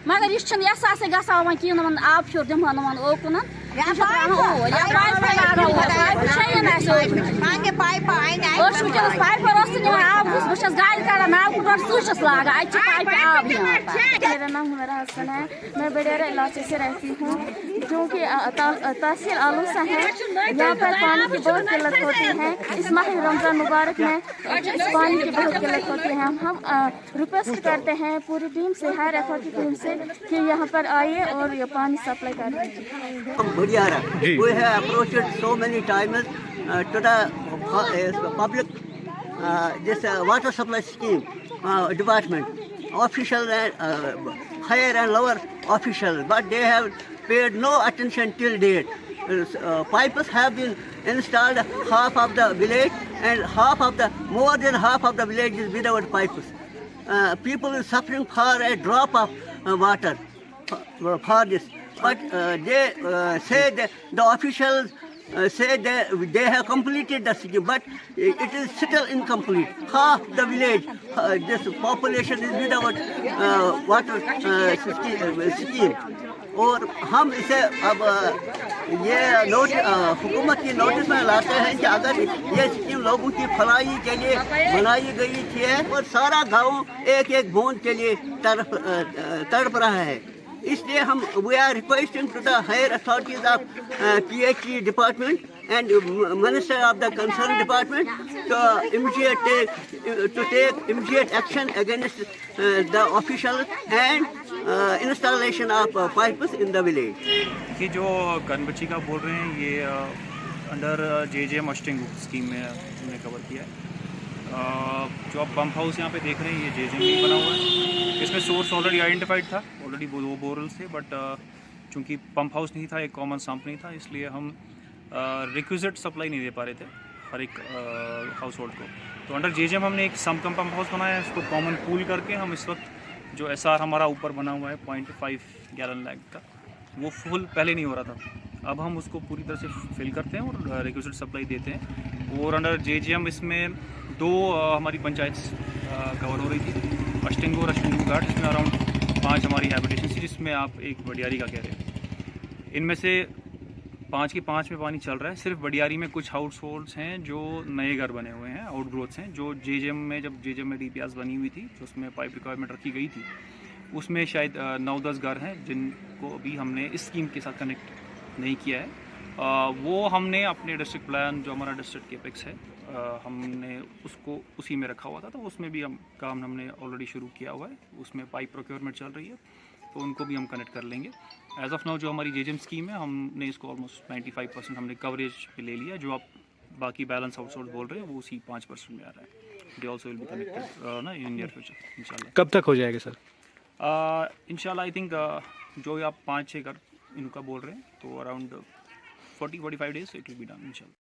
मगर यह गसान कहें आब शुर दिम ओकुन मेरा नाम हुमैरा हसन है। मैं बडेरा इलाके से रहती हूँ जो कि तहसील आलूसा है। यहाँ पर पानी की बहुत किल्लत होती है। इस माह रमजान मुबारक में इस पानी की बहुत किल्लत होती है। हम रिक्वेस्ट करते हैं पूरी टीम से, हायर अथॉरिटी टीम से कि यहाँ पर आइए और ये पानी सप्लाई करें। We have approached so many times to the public this water supply scheme department officials and higher and lower officials, but they have paid no attention till date. Pipes have been installed half of the village, and more than half of the village is without pipes. People are suffering for a drop of water for this, but they say that the officials say that they have completed the scheme, but it is still incomplete. Half the village, this population is without water scheme. और हम इसे अब ये हुकूमत की notice में लाते हैं कि अगर ये स्कीम लोगों की भलाई के लिए बनाई गई थी और सारा गांव एक एक बूंद के लिए तड़प रहा है, इसलिए हम we are requesting to the higher authorities of PHE department and Minister of the concerned department to take immediate action against the officials and installation of pipes in the village. ये जो गनबच्ची का बोल रहे हैं ये अंडर JJM मस्टिंग स्कीम में हमने cover किया है। जो आप पंप हाउस यहाँ पे देख रहे हैं ये JJM में बना हुआ है। इसमें सोर्स ऑलरेडी आइडेंटिफाइड था, ऑलरेडी 2 बोरल्स थे, बट चूँकि पंप हाउस नहीं था, एक कॉमन सम्प नहीं था, इसलिए हम रिक्विजिट सप्लाई नहीं दे पा रहे थे हर एक हाउस होल्ड को। तो अंडर JJM हमने एक सम कम पंप हाउस बनाया है, इसको कॉमन पूल करके हम इस वक्त जो SR हमारा ऊपर बना हुआ है 0.5 गैलन लैग का, वो फुल पहले नहीं हो रहा था, अब हम उसको पूरी तरह से फिल करते हैं और रिक्विजिट सप्लाई देते हैं। और अंडर JJM इसमें 2 हमारी पंचायत कवर हो रही थी, अष्टिंगो और अष्टिंगो घाट, जिसमें अराउंड 5 हमारी हैबिटेशन थी, जिसमें आप एक बडियारी का कह रहे हैं। इनमें से 5 की 5 में पानी चल रहा है। सिर्फ बडियारी में कुछ हाउस होल्ड्स हैं जो नए घर बने हुए हैं, आउट ग्रोथ्स हैं, जो JJM में जब JJM में DPRs बनी हुई थी, जो उसमें पाइप रिक्वायरमेंट रखी गई थी, उसमें शायद 9-10 घर हैं जिनको अभी हमने इस स्कीम के साथ कनेक्ट नहीं किया है। वो हमने अपने डिस्ट्रिक्ट प्लान जो हमारा डिस्ट्रिक्ट केपेक्स है हमने उसको उसी में रखा हुआ था, तो उसमें भी हम काम हमने ऑलरेडी शुरू किया हुआ है, उसमें पाइप प्रोक्योरमेंट चल रही है, तो उनको भी हम कनेक्ट कर लेंगे। एज ऑफ नाउ जो हमारी JJM स्कीम है हमने इसको ऑलमोस्ट 95% हमने कवरेज पे ले लिया, जो आप बाकी बैलेंस आउटसोर्स बोल रहे हैं वो उसी 5% में आ रहा है। They also will be connected ना इन नियर फ्यूचर इंशाल्लाह। कब तक हो जाएगा सर? इंशाल्लाह आई थिंक जो आप 5-6 घर इनका बोल रहे हैं, तो around 40-45 days it will be done इंशाल्लाह।